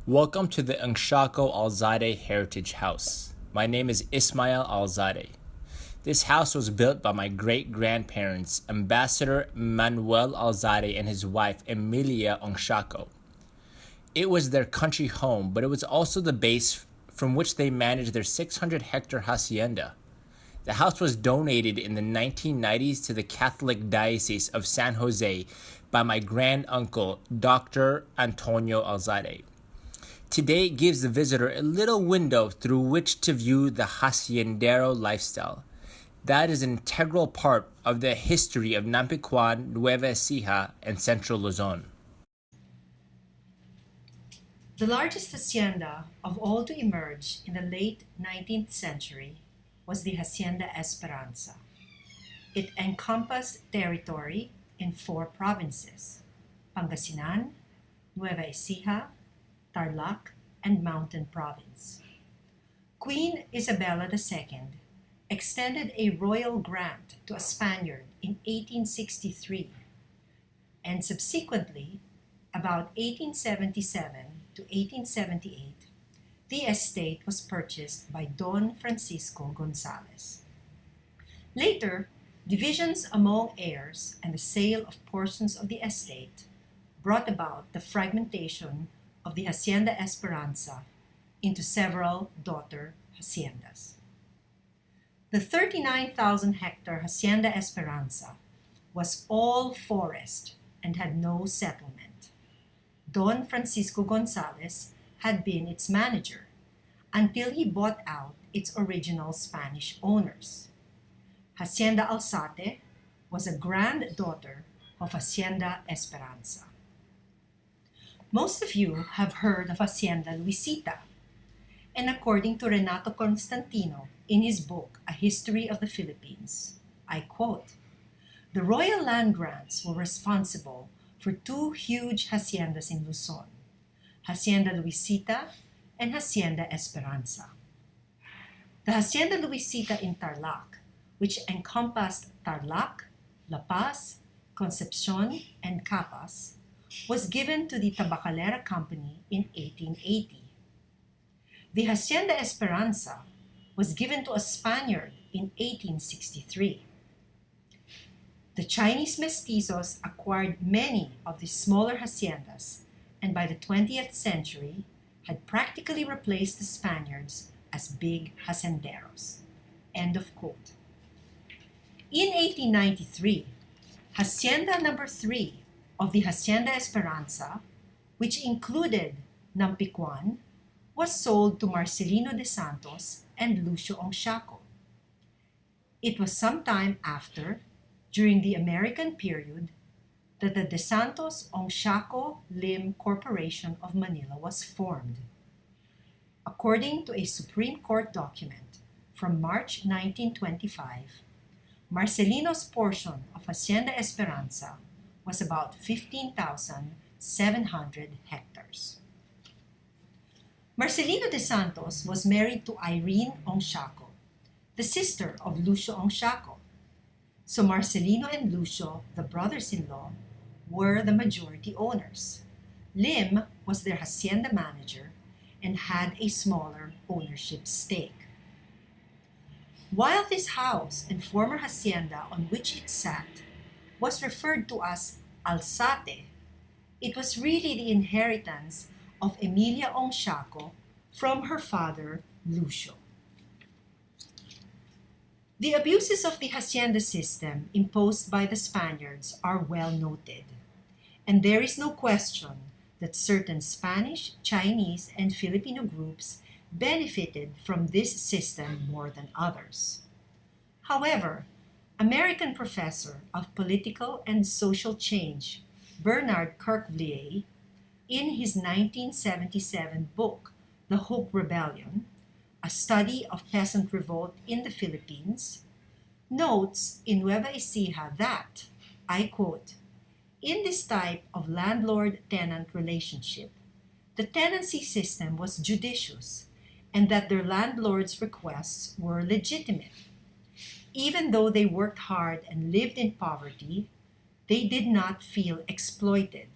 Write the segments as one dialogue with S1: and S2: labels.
S1: Welcome to the Ongsiaco-Alzate Heritage House. My name is Ismail-Alzate. This house was built by my great-grandparents, Ambassador Manuel Alzate and his wife, Emilia Ongsiaco. It was their country home, but it was also the base from which they managed their 600-hectare hacienda. The house was donated in the 1990s to the Catholic Diocese of San Jose by my granduncle, Dr. Antonio Alzate. Today it gives the visitor a little window through which to view the haciendero lifestyle. That is an integral part of the history of Nampicuan, Nueva Ecija, and Central Luzon.
S2: The largest hacienda of all to emerge in the late 19th century was the Hacienda Esperanza. It encompassed territory in 4 provinces: Pangasinan, Nueva Ecija, Tarlac, and Mountain Province. Queen Isabella II extended a royal grant to a Spaniard in 1863, and subsequently, about 1877 to 1878, the estate was purchased by Don Francisco Gonzalez. Later, divisions among heirs and the sale of portions of the estate brought about the fragmentation of the Hacienda Esperanza into several daughter haciendas. The 39,000-hectare Hacienda Esperanza was all forest and had no settlement. Don Francisco Gonzalez had been its manager until he bought out its original Spanish owners. Ongsiaco-Alzate was a granddaughter of Hacienda Esperanza. Most of you have heard of Hacienda Luisita, and according to Renato Constantino in his book, A History of the Philippines, I quote, "The royal land grants were responsible for 2 huge haciendas in Luzon, Hacienda Luisita and Hacienda Esperanza. The Hacienda Luisita in Tarlac, which encompassed Tarlac, La Paz, Concepcion, and Capas, was given to the Tabacalera Company in 1880. The Hacienda Esperanza was given to a Spaniard in 1863. The Chinese mestizos acquired many of the smaller haciendas, and by the 20th century had practically replaced the Spaniards as big hacenderos." End of quote. In 1893, Hacienda number 3 of the Hacienda Esperanza, which included Nampicuan, was sold to Marcelino de Santos and Lucio Ongsiaco. It was sometime after, during the American period, that the De Santos Ongsiaco Lim Corporation of Manila was formed. According to a Supreme Court document from March 1925, Marcelino's portion of Hacienda Esperanza was about 15,700 hectares. Marcelino de Santos was married to Irene Ongsiaco, the sister of Lucio Ongsiaco. So Marcelino and Lucio, the brothers-in-law, were the majority owners. Lim was their hacienda manager and had a smaller ownership stake. While this house and former hacienda on which it sat was referred to as Alzate, it was really the inheritance of Emilia Ongsiaco from her father, Lucio. The abuses of the hacienda system imposed by the Spaniards are well noted, and there is no question that certain Spanish, Chinese, and Filipino groups benefited from this system more than others. However, American professor of political and social change Bernard Kirkvliet, in his 1977 book, The Hope Rebellion, A Study of Peasant Revolt in the Philippines, notes in Nueva Ecija that, I quote, "In this type of landlord-tenant relationship, the tenancy system was judicious and that their landlord's requests were legitimate. Even though they worked hard and lived in poverty, they did not feel exploited.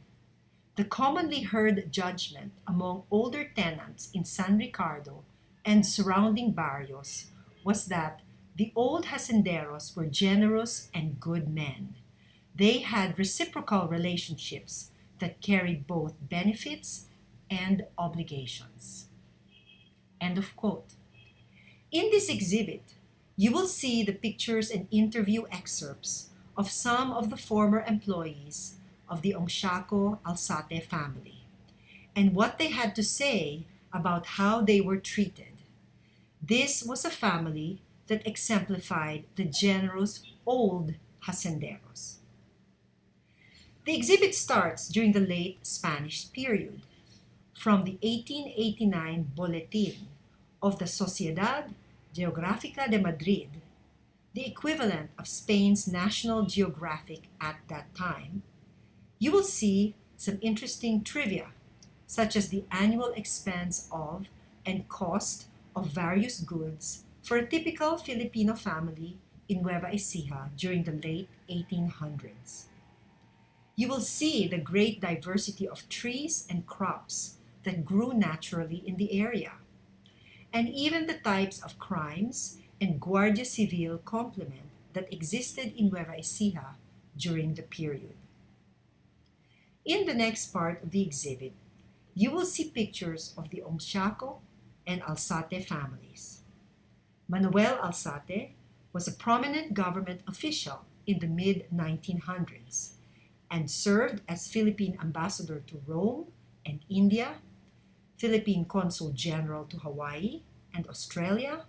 S2: The commonly heard judgment among older tenants in San Ricardo and surrounding barrios was that the old hacenderos were generous and good men. They had reciprocal relationships that carried both benefits and obligations. End of quote. In this exhibit, you will see the pictures and interview excerpts of some of the former employees of the Ongsiaco-Alzate family and what they had to say about how they were treated. This was a family that exemplified the generous old hacenderos. The exhibit starts during the late Spanish period, from the 1889 Bulletin of the Sociedad Geográfica de Madrid, the equivalent of Spain's National Geographic at that time. You will see some interesting trivia, such as the annual expense of and cost of various goods for a typical Filipino family in Nueva Ecija during the late 1800s. You will see the great diversity of trees and crops that grew naturally in the area, and even the types of crimes and Guardia Civil complement that existed in Nueva Ecija during the period. In the next part of the exhibit, you will see pictures of the Ongsiaco and Alzate families. Manuel Alzate was a prominent government official in the mid-1900s and served as Philippine ambassador to Rome and India, Philippine Consul General to Hawaii and Australia,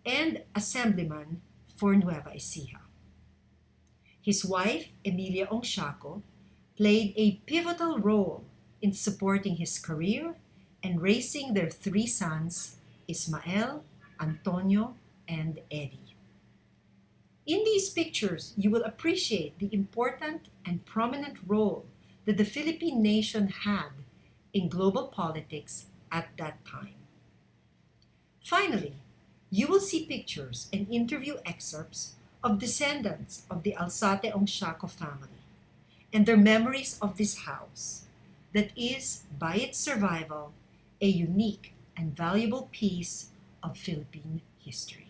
S2: and Assemblyman for Nueva Ecija. His wife, Emilia Ongsiaco, played a pivotal role in supporting his career and raising their three sons, Ismael, Antonio, and Eddie. In these pictures, you will appreciate the important and prominent role that the Philippine nation had in global politics at that time. Finally, you will see pictures and interview excerpts of descendants of the Alzate Ongsiaco family and their memories of this house that is, by its survival, a unique and valuable piece of Philippine history.